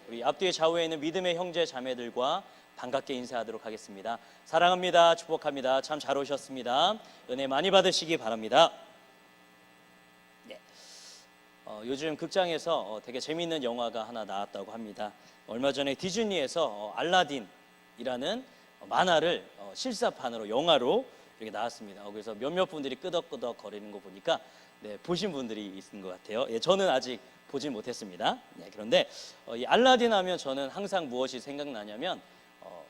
우리 앞뒤에 좌우에 있는 믿음의 형제 자매들과 반갑게 인사하도록 하겠습니다. 사랑합니다. 축복합니다. 참 잘 오셨습니다. 은혜 많이 받으시기 바랍니다. 네. 요즘 극장에서 되게 재미있는 영화가 하나 나왔다고 합니다. 얼마 전에 디즈니에서 알라딘이라는 만화를 실사판으로 영화로 이렇게 나왔습니다. 그래서 몇몇 분들이 끄덕끄덕 거리는 거 보니까 보신 분들이 있는 것 같아요. 저는 아직 보진 못했습니다. 그런데 이 알라딘 하면 저는 항상 무엇이 생각나냐면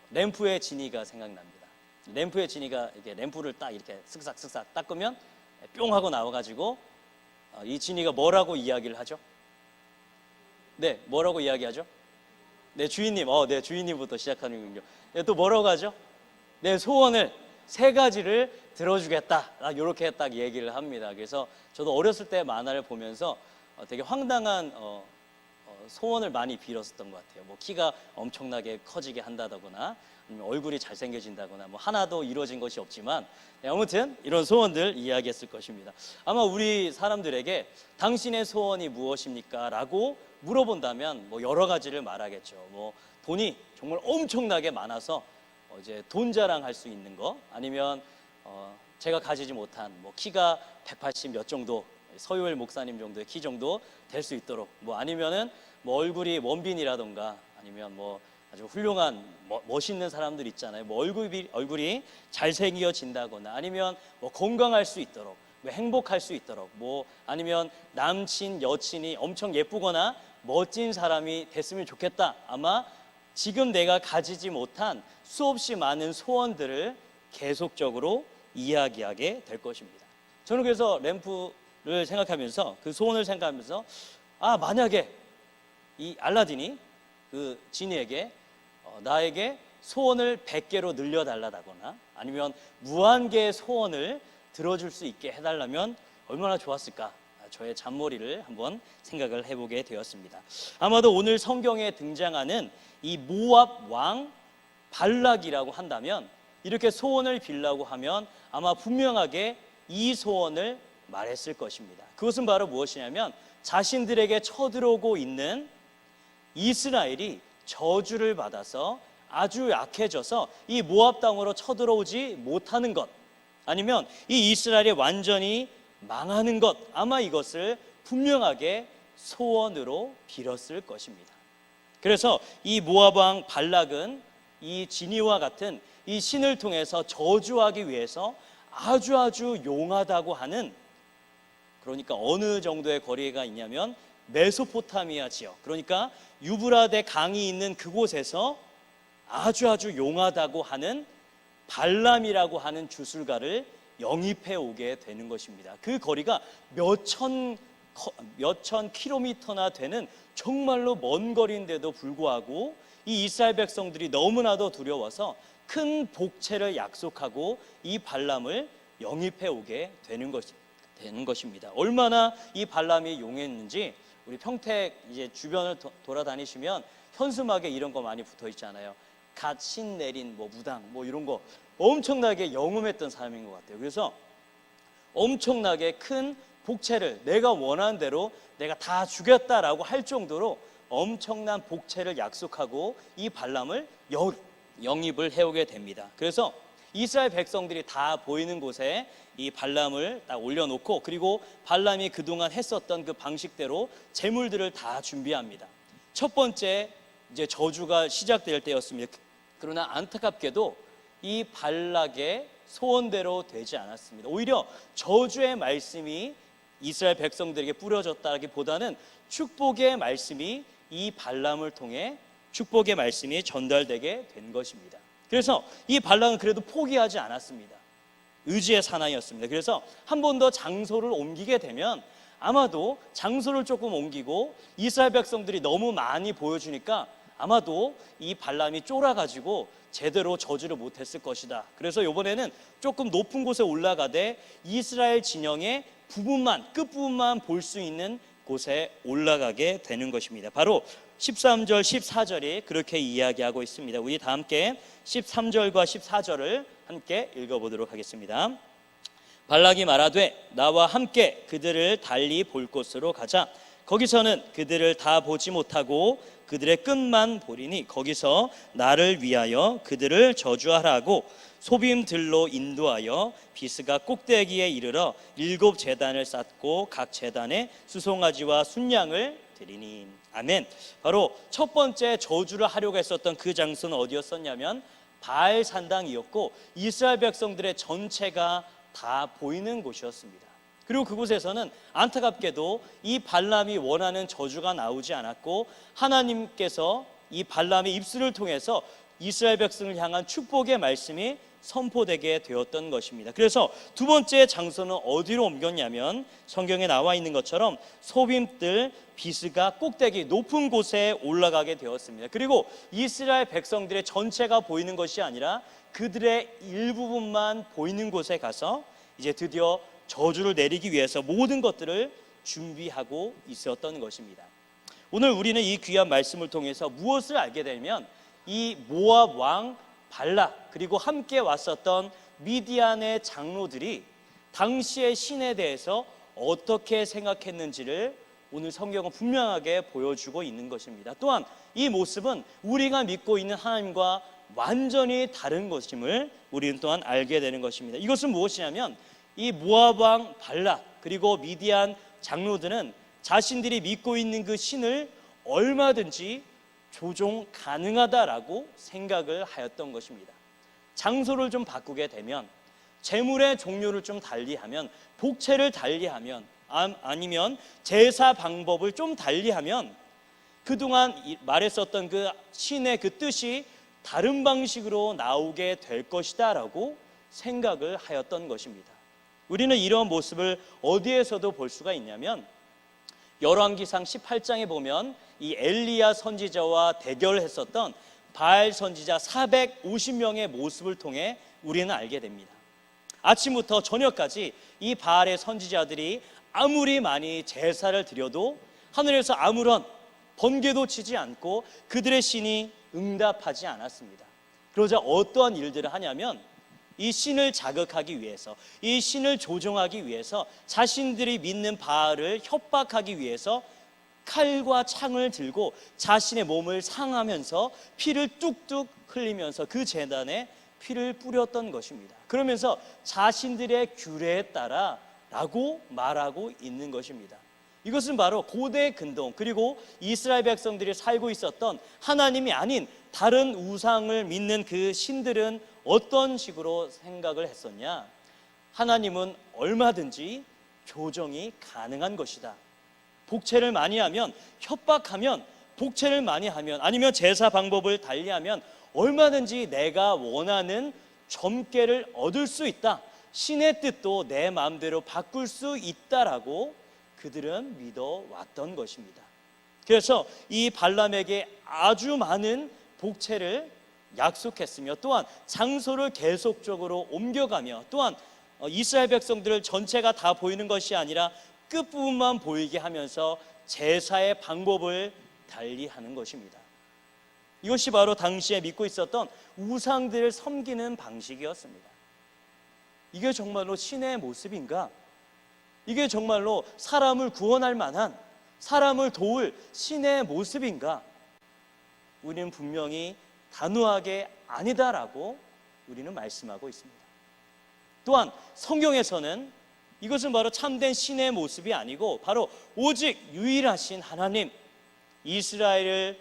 램프의 지니가 생각납니다. 램프의 지니가 이렇게 램프를 딱 이렇게 쓱싹쓱싹 닦으면 뿅 하고 나와가지고 이 지니가 뭐라고 이야기를 하죠? 네, 뭐라고 이야기하죠? 네, 주인님. 네, 주인님부터 시작하는군요. 네, 또 뭐라고 하죠? 네, 소원을 3가지를 들어주겠다. 이렇게 딱 얘기를 합니다. 그래서 저도 어렸을 때 만화를 보면서 되게 황당한 소원을 많이 빌었었던 것 같아요. 뭐 키가 엄청나게 커지게 한다거나 아니면 얼굴이 잘생겨진다거나 뭐 하나도 이루어진 것이 없지만 아무튼 이런 소원들 이야기했을 것입니다. 아마 우리 사람들에게 당신의 소원이 무엇입니까? 라고 물어본다면 뭐 여러 가지를 말하겠죠. 뭐 돈이 정말 엄청나게 많아서 이제 돈 자랑할 수 있는 거, 아니면 제가 가지지 못한 뭐 키가 180 몇 정도, 서유일 목사님 정도의 키 정도 될 수 있도록, 뭐 아니면은 뭐 얼굴이 원빈이라던가 아니면 뭐 아주 훌륭한 멋있는 사람들 있잖아요. 뭐 얼굴이 잘생겨진다거나 아니면 뭐 건강할 수 있도록, 뭐 행복할 수 있도록, 뭐 아니면 남친 여친이 엄청 예쁘거나 멋진 사람이 됐으면 좋겠다. 아마 지금 내가 가지지 못한 수없이 많은 소원들을 계속적으로 이야기하게 될 것입니다. 저는 그래서 램프를 생각하면서, 그 소원을 생각하면서, 만약에 이 알라딘이 그 지니에게 나에게 소원을 100개로 늘려달라거나 아니면 무한개의 소원을 들어줄 수 있게 해달라면 얼마나 좋았을까? 저의 잔머리를 한번 생각을 해보게 되었습니다. 아마도 오늘 성경에 등장하는 이 모압 왕 발락이라고 한다면, 이렇게 소원을 빌라고 하면 아마 분명하게 이 소원을 말했을 것입니다. 그것은 바로 무엇이냐면, 자신들에게 쳐들어오고 있는 이스라엘이 저주를 받아서 아주 약해져서 이 모압 땅으로 쳐들어오지 못하는 것, 아니면 이 이스라엘이 완전히 망하는 것, 아마 이것을 분명하게 소원으로 빌었을 것입니다. 그래서 이 모압 왕 발락은 이 지니와 같은 이 신을 통해서 저주하기 위해서 아주 용하다고 하는, 그러니까 어느 정도의 거리가 있냐면 메소포타미아 지역, 그러니까 유브라데 강이 있는 그곳에서 아주 용하다고 하는 발람이라고 하는 주술가를 영입해 오게 되는 것입니다. 그 거리가 몇천 킬로미터나 되는 정말로 먼 거리인데도 불구하고 이 이스라엘 백성들이 너무나도 두려워서 큰 복채를 약속하고 이 발람을 영입해 오게 되는 것입니다. 얼마나 이 발람이 용했는지 우리 평택 이제 주변을 돌아다니시면 현수막에 이런 거 많이 붙어 있잖아요. 갓 신 내린 뭐 무당 뭐 이런 거, 엄청나게 영음했던 사람인 것 같아요. 그래서 엄청나게 큰 복채를 내가 원하는 대로 내가 다 주겠다라고 할 정도로 엄청난 복채를 약속하고 이 발람을 영입을 해오게 됩니다. 그래서 이스라엘 백성들이 다 보이는 곳에 이 발람을 딱 올려놓고, 그리고 발람이 그동안 했었던 그 방식대로 제물들을 다 준비합니다. 첫 번째 이제 저주가 시작될 때였습니다. 그러나 안타깝게도 이 발락의 소원대로 되지 않았습니다. 오히려 저주의 말씀이 이스라엘 백성들에게 뿌려졌다기보다는 축복의 말씀이 이 발람을 통해 축복의 말씀이 전달되게 된 것입니다. 그래서 이 발락은 그래도 포기하지 않았습니다. 의지의 사나이였습니다. 그래서 한 번 더 장소를 옮기게 되면 아마도 장소를 조금 옮기고 이스라엘 백성들이 너무 많이 보여주니까 아마도 이 발람이 쫄아가지고 제대로 저주를 못했을 것이다. 그래서 이번에는 조금 높은 곳에 올라가되 이스라엘 진영의 끝부분만 볼 수 있는 곳에 올라가게 되는 것입니다. 바로 13절, 14절이 그렇게 이야기하고 있습니다. 우리 다 함께 13절과 14절을 함께 읽어보도록 하겠습니다. 발락이 말하되 나와 함께 그들을 달리 볼 곳으로 가자. 거기서는 그들을 다 보지 못하고 그들의 끝만 보리니 거기서 나를 위하여 그들을 저주하라고 소빔들로 인도하여 비스가 꼭대기에 이르러 7 제단을 쌓고 각 제단에 수송아지와 순양을 드리니. 아멘. 바로 첫 번째 저주를 하려고 했었던 그 장소는 어디였었냐면 바알 산당이었고 이스라엘 백성들의 전체가 다 보이는 곳이었습니다. 그리고 그곳에서는 안타깝게도 이 발람이 원하는 저주가 나오지 않았고 하나님께서 이 발람의 입술을 통해서 이스라엘 백성을 향한 축복의 말씀이 선포되게 되었던 것입니다. 그래서 두 번째 장소는 어디로 옮겼냐면 성경에 나와 있는 것처럼 소빔들 비스가 꼭대기 높은 곳에 올라가게 되었습니다. 그리고 이스라엘 백성들의 전체가 보이는 것이 아니라 그들의 일부분만 보이는 곳에 가서 이제 드디어 저주를 내리기 위해서 모든 것들을 준비하고 있었던 것입니다. 오늘 우리는 이 귀한 말씀을 통해서 무엇을 알게 되면 이 모압 왕 발락 그리고 함께 왔었던 미디안의 장로들이 당시의 신에 대해서 어떻게 생각했는지를 오늘 성경은 분명하게 보여주고 있는 것입니다. 또한 이 모습은 우리가 믿고 있는 하나님과 완전히 다른 것임을 우리는 또한 알게 되는 것입니다. 이것은 무엇이냐면 이 모압 왕 발락 그리고 미디안 장로들은 자신들이 믿고 있는 그 신을 얼마든지 조종 가능하다라고 생각을 하였던 것입니다. 장소를 좀 바꾸게 되면, 제물의 종류를 좀 달리하면, 복채를 달리하면, 아니면 제사 방법을 좀 달리하면 그동안 말했었던 그 신의 그 뜻이 다른 방식으로 나오게 될 것이다 라고 생각을 하였던 것입니다. 우리는 이런 모습을 어디에서도 볼 수가 있냐면 열왕기상 18장에 보면 이 엘리야 선지자와 대결을 했었던 바알 선지자 450명의 모습을 통해 우리는 알게 됩니다. 아침부터 저녁까지 이 바알의 선지자들이 아무리 많이 제사를 드려도 하늘에서 아무런 번개도 치지 않고 그들의 신이 응답하지 않았습니다. 그러자 어떠한 일들을 하냐면 이 신을 자극하기 위해서, 이 신을 조종하기 위해서, 자신들이 믿는 바알을 협박하기 위해서 칼과 창을 들고 자신의 몸을 상하면서 피를 뚝뚝 흘리면서 그 제단에 피를 뿌렸던 것입니다. 그러면서 자신들의 규례에 따라 라고 말하고 있는 것입니다. 이것은 바로 고대 근동 그리고 이스라엘 백성들이 살고 있었던 하나님이 아닌 다른 우상을 믿는 그 신들은 어떤 식으로 생각을 했었냐? 하나님은 얼마든지 조정이 가능한 것이다. 복채를 많이 하면, 협박하면, 복채를 많이 하면, 아니면 제사 방법을 달리하면 얼마든지 내가 원하는 점괘를 얻을 수 있다. 신의 뜻도 내 마음대로 바꿀 수 있다라고 그들은 믿어왔던 것입니다. 그래서 이 발람에게 아주 많은 복채를 약속했으며 또한 장소를 계속적으로 옮겨가며 또한 이스라엘 백성들을 전체가 다 보이는 것이 아니라 끝부분만 보이게 하면서 제사의 방법을 달리하는 것입니다. 이것이 바로 당시에 믿고 있었던 우상들을 섬기는 방식이었습니다. 이게 정말로 신의 모습인가? 이게 정말로 사람을 구원할 만한, 사람을 도울 신의 모습인가? 우리는 분명히 단호하게 아니다라고 우리는 말씀하고 있습니다. 또한 성경에서는 이것은 바로 참된 신의 모습이 아니고 바로 오직 유일하신 하나님, 이스라엘을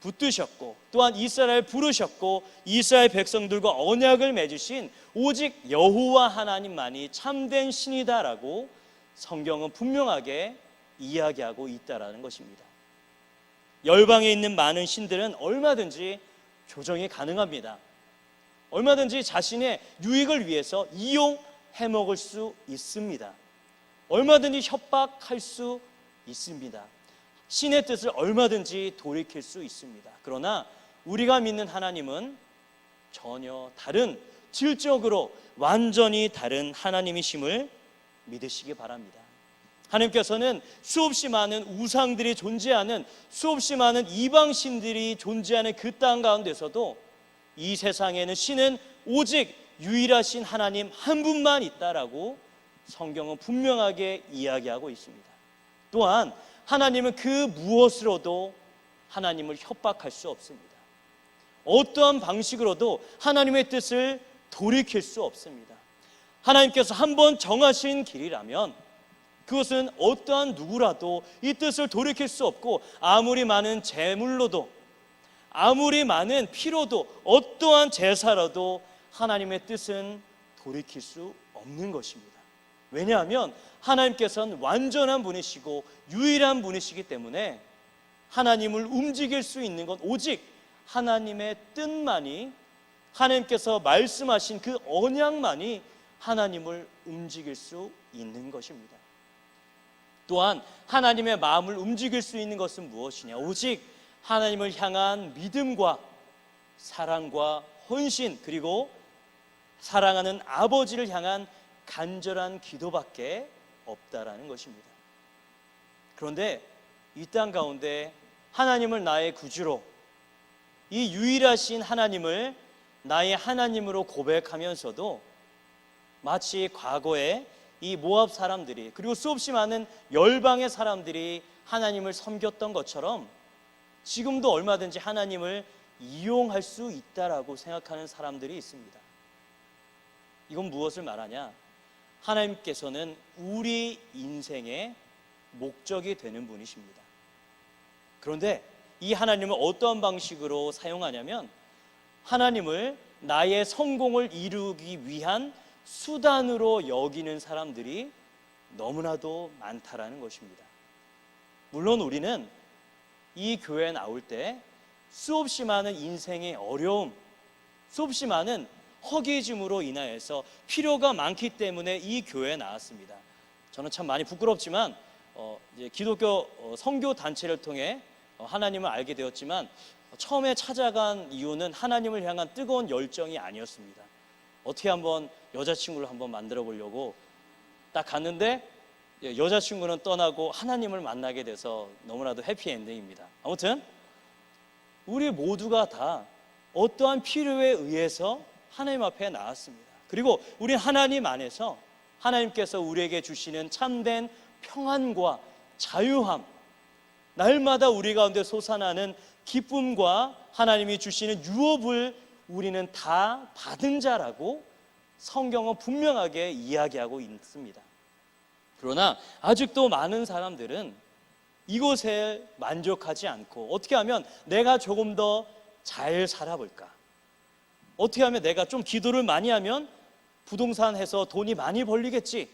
붙드셨고 또한 이스라엘을 부르셨고 이스라엘 백성들과 언약을 맺으신 오직 여호와 하나님만이 참된 신이다라고 성경은 분명하게 이야기하고 있다라는 것입니다. 열방에 있는 많은 신들은 얼마든지 조정이 가능합니다. 얼마든지 자신의 유익을 위해서 이용해 먹을 수 있습니다. 얼마든지 협박할 수 있습니다. 신의 뜻을 얼마든지 돌이킬 수 있습니다. 그러나 우리가 믿는 하나님은 전혀 다른, 질적으로 완전히 다른 하나님이심을 믿으시기 바랍니다. 하나님께서는 수없이 많은 우상들이 존재하는, 수없이 많은 이방신들이 존재하는 그 땅 가운데서도 이 세상에는 신은 오직 유일하신 하나님 한 분만 있다라고 성경은 분명하게 이야기하고 있습니다. 또한 하나님은 그 무엇으로도 하나님을 협박할 수 없습니다. 어떠한 방식으로도 하나님의 뜻을 돌이킬 수 없습니다. 하나님께서 한번 정하신 길이라면 그것은 어떠한 누구라도 이 뜻을 돌이킬 수 없고, 아무리 많은 재물로도, 아무리 많은 피로도, 어떠한 제사라도 하나님의 뜻은 돌이킬 수 없는 것입니다. 왜냐하면 하나님께서는 완전한 분이시고 유일한 분이시기 때문에 하나님을 움직일 수 있는 건 오직 하나님의 뜻만이, 하나님께서 말씀하신 그 언약만이 하나님을 움직일 수 있는 것입니다. 또한 하나님의 마음을 움직일 수 있는 것은 무엇이냐? 오직 하나님을 향한 믿음과 사랑과 헌신, 그리고 사랑하는 아버지를 향한 간절한 기도밖에 없다라는 것입니다. 그런데 이 땅 가운데 하나님을 나의 구주로, 이 유일하신 하나님을 나의 하나님으로 고백하면서도 마치 과거에 이 모압 사람들이, 그리고 수없이 많은 열방의 사람들이 하나님을 섬겼던 것처럼 지금도 얼마든지 하나님을 이용할 수 있다라고 생각하는 사람들이 있습니다. 이건 무엇을 말하냐? 하나님께서는 우리 인생의 목적이 되는 분이십니다. 그런데 이 하나님을 어떠한 방식으로 사용하냐면, 하나님을 나의 성공을 이루기 위한 수단으로 여기는 사람들이 너무나도 많다라는 것입니다. 물론 우리는 이 교회에 나올 때 수없이 많은 인생의 어려움, 수없이 많은 허기짐으로 인하여서 필요가 많기 때문에 이 교회에 나왔습니다. 저는 참 많이 부끄럽지만 이제 기독교 선교 단체를 통해 하나님을 알게 되었지만, 처음에 찾아간 이유는 하나님을 향한 뜨거운 열정이 아니었습니다. 어떻게 한번 여자친구를 한번 만들어 보려고 딱 갔는데 여자친구는 떠나고 하나님을 만나게 돼서 너무나도 해피엔딩입니다. 아무튼 우리 모두가 다 어떠한 필요에 의해서 하나님 앞에 나왔습니다. 그리고 우리 하나님 안에서 하나님께서 우리에게 주시는 참된 평안과 자유함, 날마다 우리 가운데 솟아나는 기쁨과 하나님이 주시는 유업을 우리는 다 받은 자라고 성경은 분명하게 이야기하고 있습니다. 그러나 아직도 많은 사람들은 이곳에 만족하지 않고, 어떻게 하면 내가 조금 더 잘 살아볼까, 어떻게 하면 내가 좀 기도를 많이 하면 부동산 해서 돈이 많이 벌리겠지,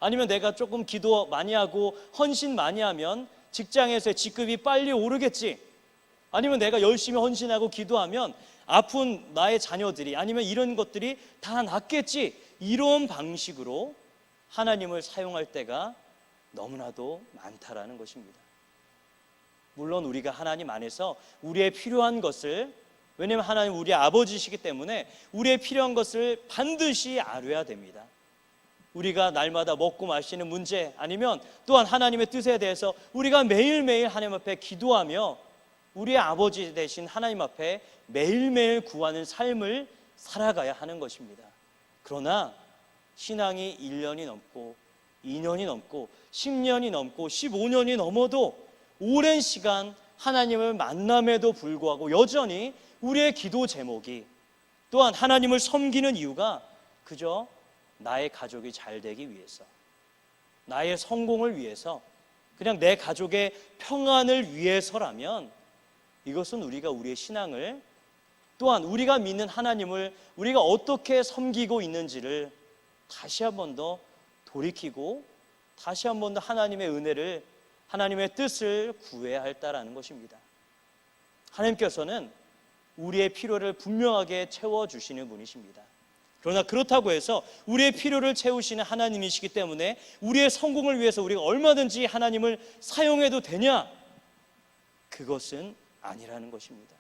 아니면 내가 조금 기도 많이 하고 헌신 많이 하면 직장에서의 직급이 빨리 오르겠지, 아니면 내가 열심히 헌신하고 기도하면 아픈 나의 자녀들이, 아니면 이런 것들이 다 낫겠지, 이런 방식으로 하나님을 사용할 때가 너무나도 많다라는 것입니다. 물론 우리가 하나님 안에서 우리의 필요한 것을, 왜냐하면 하나님 우리 아버지시기 때문에 우리의 필요한 것을 반드시 알아야 됩니다. 우리가 날마다 먹고 마시는 문제, 아니면 또한 하나님의 뜻에 대해서 우리가 매일매일 하나님 앞에 기도하며 우리의 아버지 되신 하나님 앞에 매일매일 구하는 삶을 살아가야 하는 것입니다. 그러나 신앙이 1년이 넘고 2년이 넘고 10년이 넘고 15년이 넘어도 오랜 시간 하나님을 만남에도 불구하고 여전히 우리의 기도 제목이, 또한 하나님을 섬기는 이유가 그저 나의 가족이 잘 되기 위해서, 나의 성공을 위해서, 그냥 내 가족의 평안을 위해서라면 이것은 우리가 우리의 신앙을, 또한 우리가 믿는 하나님을 우리가 어떻게 섬기고 있는지를 다시 한 번 더 돌이키고 다시 한 번 더 하나님의 은혜를, 하나님의 뜻을 구해야 할다라는 것입니다. 하나님께서는 우리의 필요를 분명하게 채워주시는 분이십니다. 그러나 그렇다고 해서 우리의 필요를 채우시는 하나님이시기 때문에 우리의 성공을 위해서 우리가 얼마든지 하나님을 사용해도 되냐? 그것은 아니라는 것입니다.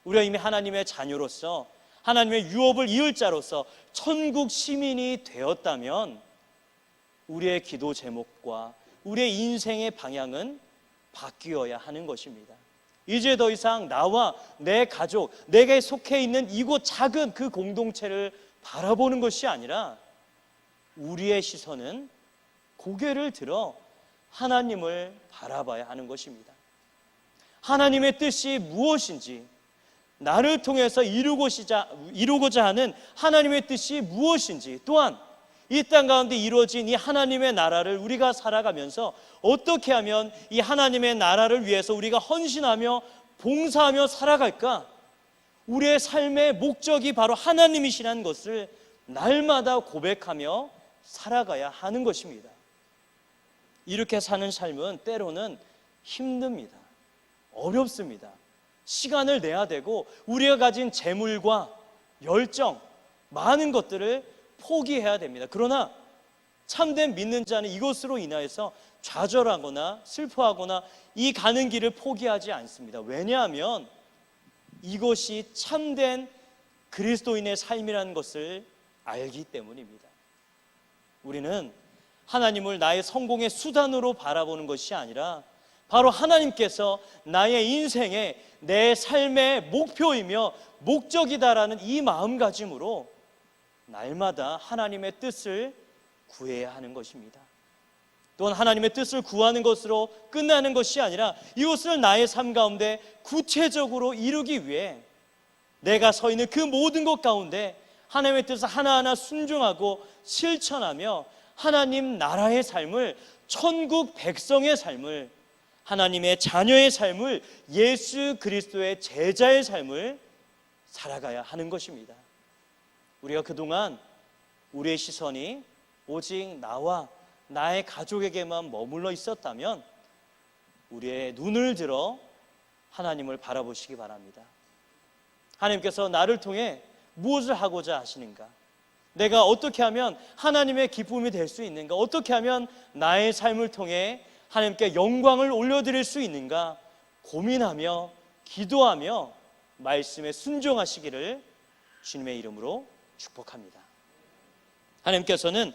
우리가 이미 하나님의 자녀로서, 하나님의 유업을 이을 자로서 천국 시민이 되었다면 우리의 기도 제목과 우리의 인생의 방향은 바뀌어야 하는 것입니다. 이제 더 이상 나와 내 가족, 내게 속해 있는 이곳 작은 그 공동체를 바라보는 것이 아니라 우리의 시선은 고개를 들어 하나님을 바라봐야 하는 것입니다. 하나님의 뜻이 무엇인지, 나를 통해서 이루고자 하는 하나님의 뜻이 무엇인지, 또한 이 땅 가운데 이루어진 이 하나님의 나라를 우리가 살아가면서 어떻게 하면 이 하나님의 나라를 위해서 우리가 헌신하며 봉사하며 살아갈까? 우리의 삶의 목적이 바로 하나님이시라는 것을 날마다 고백하며 살아가야 하는 것입니다. 이렇게 사는 삶은 때로는 힘듭니다. 어렵습니다. 시간을 내야 되고 우리가 가진 재물과 열정, 많은 것들을 포기해야 됩니다. 그러나 참된 믿는 자는 이것으로 인하여서 좌절하거나 슬퍼하거나 이 가는 길을 포기하지 않습니다. 왜냐하면 이것이 참된 그리스도인의 삶이라는 것을 알기 때문입니다. 우리는 하나님을 나의 성공의 수단으로 바라보는 것이 아니라 바로 하나님께서 나의 인생의 내 삶의 목표이며 목적이다라는 이 마음가짐으로 날마다 하나님의 뜻을 구해야 하는 것입니다. 또한 하나님의 뜻을 구하는 것으로 끝나는 것이 아니라 이것을 나의 삶 가운데 구체적으로 이루기 위해 내가 서 있는 그 모든 것 가운데 하나님의 뜻을 하나하나 순종하고 실천하며 하나님 나라의 삶을, 천국 백성의 삶을, 하나님의 자녀의 삶을, 예수 그리스도의 제자의 삶을 살아가야 하는 것입니다. 우리가 그동안 우리의 시선이 오직 나와 나의 가족에게만 머물러 있었다면 우리의 눈을 들어 하나님을 바라보시기 바랍니다. 하나님께서 나를 통해 무엇을 하고자 하시는가? 내가 어떻게 하면 하나님의 기쁨이 될 수 있는가? 어떻게 하면 나의 삶을 통해 하나님께 영광을 올려드릴 수 있는가? 고민하며 기도하며 말씀에 순종하시기를 주님의 이름으로 축복합니다. 하나님께서는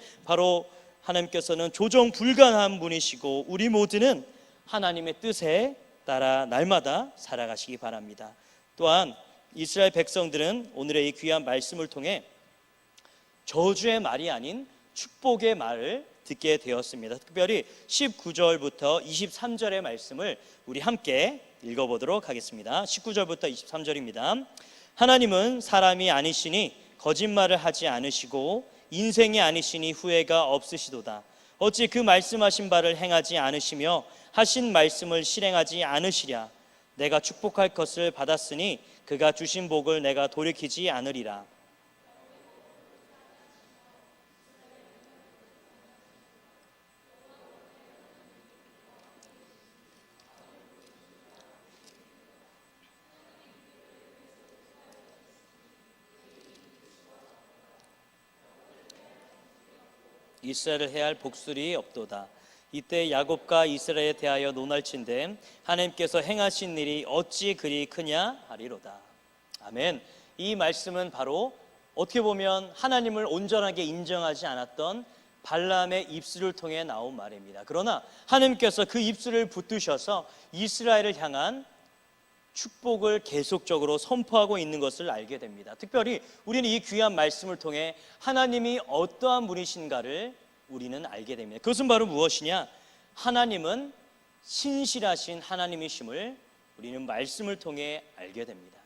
조정 불가능한 분이시고 우리 모두는 하나님의 뜻에 따라 날마다 살아가시기 바랍니다. 또한 이스라엘 백성들은 오늘의 이 귀한 말씀을 통해 저주의 말이 아닌 축복의 말을 듣게 되었습니다. 특별히 19절부터 23절의 말씀을 우리 함께 읽어보도록 하겠습니다. 19절부터 23절입니다. 하나님은 사람이 아니시니 거짓말을 하지 않으시고 인생이 아니시니 후회가 없으시도다. 어찌 그 말씀하신 바를 행하지 않으시며 하신 말씀을 실행하지 않으시랴. 내가 축복할 것을 받았으니 그가 주신 복을 내가 돌이키지 않으리라. 이스라엘을 해할 복술이 없도다. 이때 야곱과 이스라엘에 대하여 논할진대 하나님께서 행하신 일이 어찌 그리 크냐 하리로다. 아멘. 이 말씀은 바로 어떻게 보면 하나님을 온전하게 인정하지 않았던 발람의 입술을 통해 나온 말입니다. 그러나 하나님께서 그 입술을 붙드셔서 이스라엘을 향한 축복을 계속적으로 선포하고 있는 것을 알게 됩니다. 특별히 우리는 이 귀한 말씀을 통해 하나님이 어떠한 분이신가를 우리는 알게 됩니다. 그것은 바로 무엇이냐? 하나님은 신실하신 하나님이심을 우리는 말씀을 통해 알게 됩니다.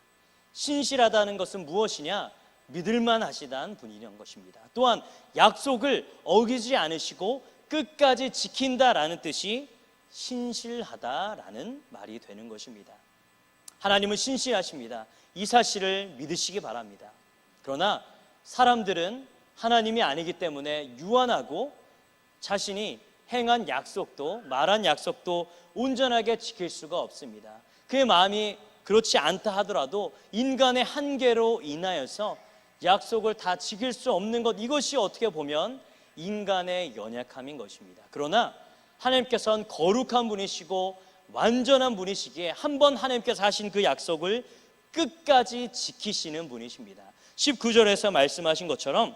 신실하다는 것은 무엇이냐? 믿을만 하시다는 분이라는 것입니다. 또한 약속을 어기지 않으시고 끝까지 지킨다라는 뜻이 신실하다라는 말이 되는 것입니다. 하나님은 신실하십니다. 이 사실을 믿으시기 바랍니다. 그러나 사람들은 하나님이 아니기 때문에 유한하고 자신이 행한 약속도 말한 약속도 온전하게 지킬 수가 없습니다. 그의 마음이 그렇지 않다 하더라도 인간의 한계로 인하여서 약속을 다 지킬 수 없는 것, 이것이 어떻게 보면 인간의 연약함인 것입니다. 그러나 하나님께서는 거룩한 분이시고 완전한 분이시기에 한번 하나님께서 하신 그 약속을 끝까지 지키시는 분이십니다. 19절에서 말씀하신 것처럼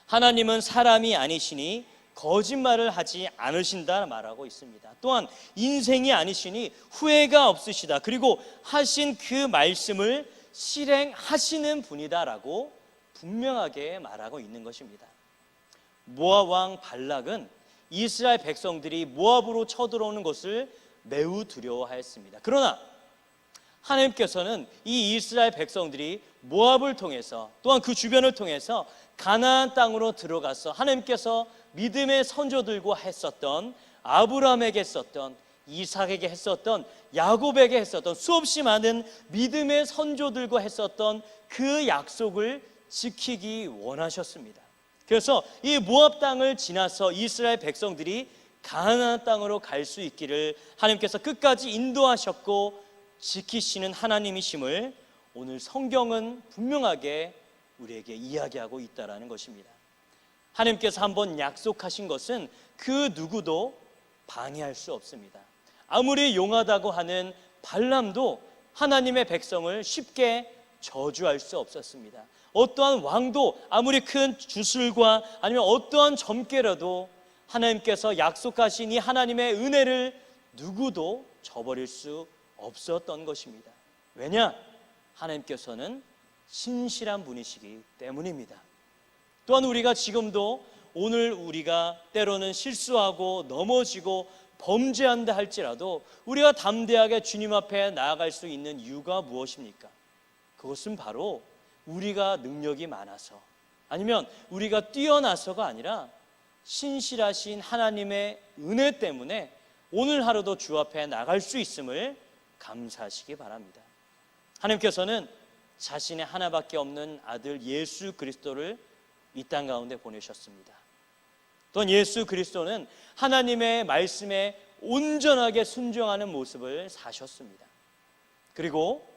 하나님은 사람이 아니시니 거짓말을 하지 않으신다 말하고 있습니다. 또한 인생이 아니시니 후회가 없으시다. 그리고 하신 그 말씀을 실행하시는 분이다라고 분명하게 말하고 있는 것입니다. 모압 왕 발락은 이스라엘 백성들이 모압으로 쳐들어오는 것을 매우 두려워하였습니다. 그러나 하나님께서는 이 이스라엘 백성들이 모압을 통해서 또한 그 주변을 통해서 가나안 땅으로 들어가서 하나님께서 믿음의 선조들과 했었던 아브라함에게 했었던 이삭에게 했었던 야곱에게 했었던 수없이 많은 믿음의 선조들과 했었던 그 약속을 지키기 원하셨습니다. 그래서 이 모압 땅을 지나서 이스라엘 백성들이 가나안 땅으로 갈 수 있기를 하나님께서 끝까지 인도하셨고 지키시는 하나님이심을 오늘 성경은 분명하게 우리에게 이야기하고 있다라는 것입니다. 하나님께서 한번 약속하신 것은 그 누구도 방해할 수 없습니다. 아무리 용하다고 하는 발람도 하나님의 백성을 쉽게 저주할 수 없었습니다. 어떠한 왕도 아무리 큰 주술과 아니면 어떠한 점괘라도 하나님께서 약속하신 이 하나님의 은혜를 누구도 저버릴 수 없었던 것입니다. 왜냐? 하나님께서는 신실한 분이시기 때문입니다. 또한 우리가 지금도 오늘 우리가 때로는 실수하고 넘어지고 범죄한다 할지라도 우리가 담대하게 주님 앞에 나아갈 수 있는 이유가 무엇입니까? 그것은 바로 우리가 능력이 많아서 아니면 우리가 뛰어나서가 아니라 신실하신 하나님의 은혜 때문에 오늘 하루도 주 앞에 나갈 수 있음을 감사하시기 바랍니다. 하나님께서는 자신의 하나밖에 없는 아들 예수 그리스도를 이 땅 가운데 보내셨습니다. 또한 예수 그리스도는 하나님의 말씀에 온전하게 순종하는 모습을 사셨습니다. 그리고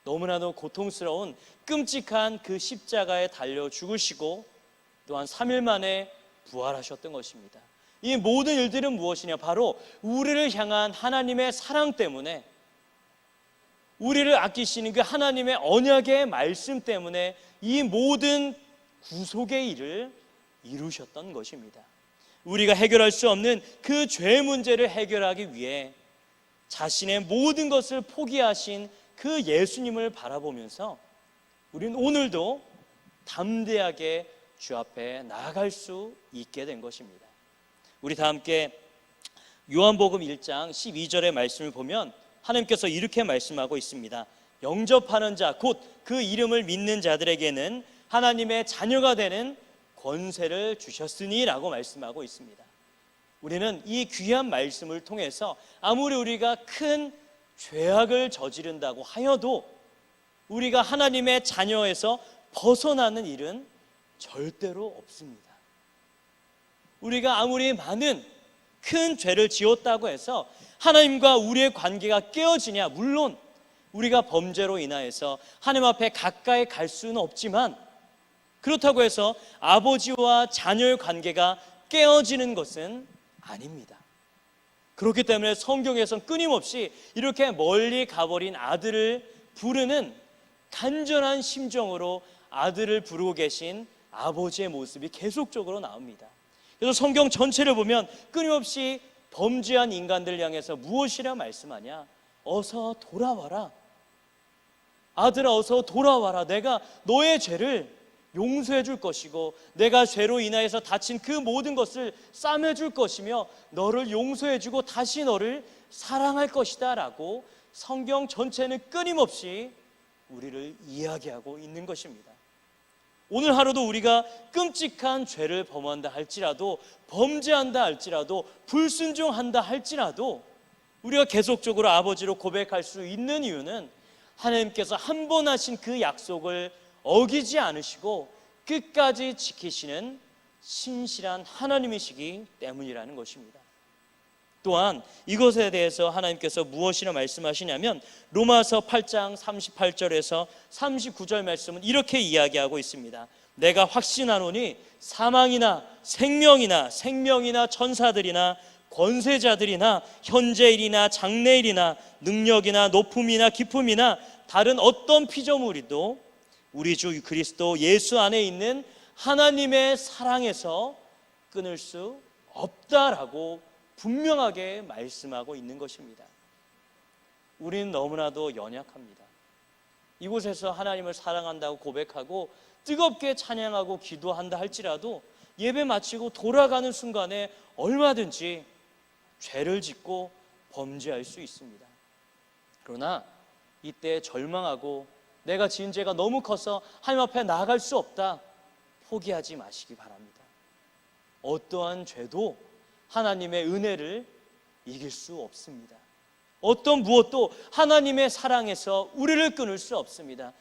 너무나도 고통스러운 끔찍한 그 십자가에 달려 죽으시고 또한 3일 만에 부활하셨던 것입니다. 이 모든 일들은 무엇이냐? 바로 우리를 향한 하나님의 사랑 때문에, 우리를 아끼시는 그 하나님의 언약의 말씀 때문에 이 모든 구속의 일을 이루셨던 것입니다. 우리가 해결할 수 없는 그 죄 문제를 해결하기 위해 자신의 모든 것을 포기하신 그 예수님을 바라보면서 우리는 오늘도 담대하게 주 앞에 나아갈 수 있게 된 것입니다. 우리 다 함께 요한복음 1장 12절의 말씀을 보면 하나님께서 이렇게 말씀하고 있습니다. 영접하는 자, 곧 그 이름을 믿는 자들에게는 하나님의 자녀가 되는 권세를 주셨으니 라고 말씀하고 있습니다. 우리는 이 귀한 말씀을 통해서 아무리 우리가 큰 죄악을 저지른다고 하여도 우리가 하나님의 자녀에서 벗어나는 일은 절대로 없습니다. 우리가 아무리 많은 큰 죄를 지었다고 해서 하나님과 우리의 관계가 깨어지냐? 물론 우리가 범죄로 인하여서 하나님 앞에 가까이 갈 수는 없지만 그렇다고 해서 아버지와 자녀의 관계가 깨어지는 것은 아닙니다. 그렇기 때문에 성경에서는 끊임없이 이렇게 멀리 가버린 아들을 부르는 간절한 심정으로 아들을 부르고 계신 아버지의 모습이 계속적으로 나옵니다. 그래서 성경 전체를 보면 끊임없이 범죄한 인간들 향해서 무엇이라 말씀하냐? 어서 돌아와라. 아들아, 어서 돌아와라. 내가 너의 죄를 용서해 줄 것이고 내가 죄로 인하여서 다친 그 모든 것을 싸매 줄 것이며 너를 용서해 주고 다시 너를 사랑할 것이다 라고 성경 전체는 끊임없이 우리를 이야기하고 있는 것입니다. 오늘 하루도 우리가 끔찍한 죄를 범한다 할지라도, 범죄한다 할지라도, 불순종한다 할지라도 우리가 계속적으로 아버지로 고백할 수 있는 이유는 하나님께서 한 번 하신 그 약속을 어기지 않으시고 끝까지 지키시는 신실한 하나님이시기 때문이라는 것입니다. 또한 이것에 대해서 하나님께서 무엇이라 말씀하시냐면 로마서 8장 38절에서 39절 말씀은 이렇게 이야기하고 있습니다. 내가 확신하노니 사망이나 생명이나 천사들이나 권세자들이나 현재일이나 장래일이나 능력이나 높음이나 깊음이나 다른 어떤 피조물이도 우리 주 그리스도 예수 안에 있는 하나님의 사랑에서 끊을 수 없다라고 분명하게 말씀하고 있는 것입니다. 우리는 너무나도 연약합니다. 이곳에서 하나님을 사랑한다고 고백하고 뜨겁게 찬양하고 기도한다 할지라도 예배 마치고 돌아가는 순간에 얼마든지 죄를 짓고 범죄할 수 있습니다. 그러나 이때 절망하고 내가 지은 죄가 너무 커서 하나님 앞에 나아갈 수 없다, 포기하지 마시기 바랍니다. 어떠한 죄도 하나님의 은혜를 이길 수 없습니다. 어떤 무엇도 하나님의 사랑에서 우리를 끊을 수 없습니다.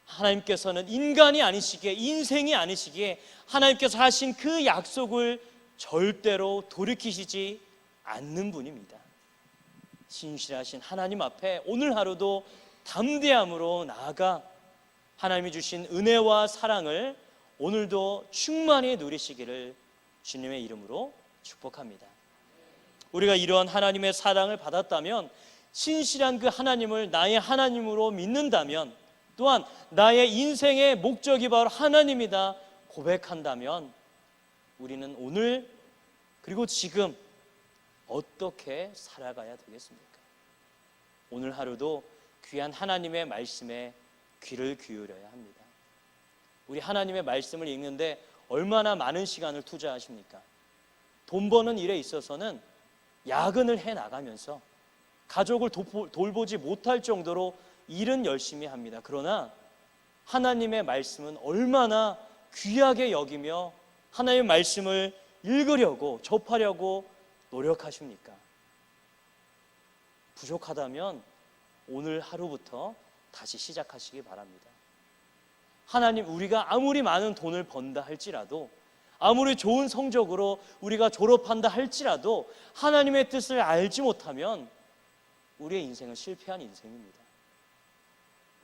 하나님께서는 인간이 아니시기에, 인생이 아니시기에 하나님께서 하신 그 약속을 절대로 돌이키시지 않는 분입니다. 신실하신 하나님 앞에 오늘 하루도 담대함으로 나아가 하나님이 주신 은혜와 사랑을 오늘도 충만히 누리시기를 주님의 이름으로 축복합니다. 우리가 이러한 하나님의 사랑을 받았다면, 신실한 그 하나님을 나의 하나님으로 믿는다면, 또한 나의 인생의 목적이 바로 하나님이다 고백한다면, 우리는 오늘 그리고 지금 어떻게 살아가야 되겠습니까? 오늘 하루도 귀한 하나님의 말씀에 귀를 기울여야 합니다. 우리 하나님의 말씀을 읽는데 얼마나 많은 시간을 투자하십니까? 돈 버는 일에 있어서는 야근을 해 나가면서 가족을 돌보지 못할 정도로 일은 열심히 합니다. 그러나 하나님의 말씀은 얼마나 귀하게 여기며 하나님의 말씀을 읽으려고, 접하려고 노력하십니까? 부족하다면 오늘 하루부터 다시 시작하시기 바랍니다. 하나님, 우리가 아무리 많은 돈을 번다 할지라도, 아무리 좋은 성적으로 우리가 졸업한다 할지라도 하나님의 뜻을 알지 못하면 우리의 인생은 실패한 인생입니다.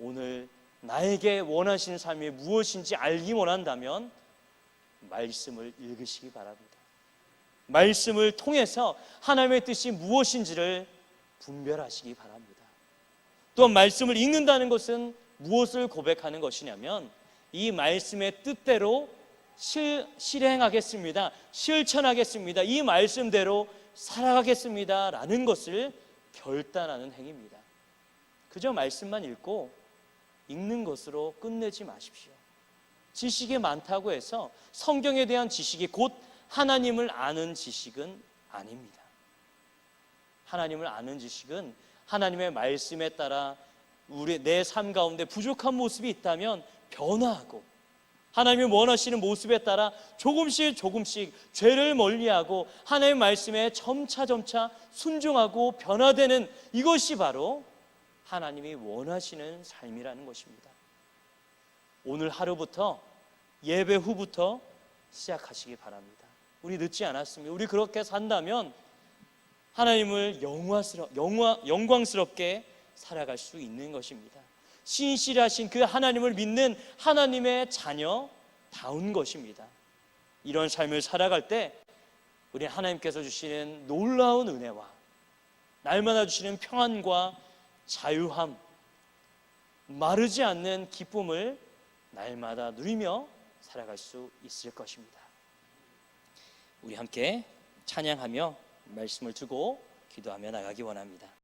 오늘 나에게 원하시는 삶이 무엇인지 알기 원한다면 말씀을 읽으시기 바랍니다. 말씀을 통해서 하나님의 뜻이 무엇인지를 분별하시기 바랍니다. 또한 말씀을 읽는다는 것은 무엇을 고백하는 것이냐면, 이 말씀의 뜻대로 실행하겠습니다, 실천하겠습니다, 이 말씀대로 살아가겠습니다 라는 것을 결단하는 행위입니다. 그저 말씀만 읽고 읽는 것으로 끝내지 마십시오. 지식이 많다고 해서 성경에 대한 지식이 곧 하나님을 아는 지식은 아닙니다. 하나님을 아는 지식은 하나님의 말씀에 따라 내 삶 가운데 부족한 모습이 있다면 변화하고, 하나님이 원하시는 모습에 따라 조금씩 죄를 멀리하고 하나님의 말씀에 점차 순종하고 변화되는, 이것이 바로 하나님이 원하시는 삶이라는 것입니다. 오늘 하루부터, 예배 후부터 시작하시기 바랍니다. 우리 늦지 않았습니다. 우리 그렇게 산다면 하나님을 영광스럽게 살아갈 수 있는 것입니다. 신실하신 그 하나님을 믿는 하나님의 자녀다운 것입니다. 이런 삶을 살아갈 때 우리 하나님께서 주시는 놀라운 은혜와 날마다 주시는 평안과 자유함, 마르지 않는 기쁨을 날마다 누리며 살아갈 수 있을 것입니다. 우리 함께 찬양하며 말씀을 두고 기도하며 나가기 원합니다.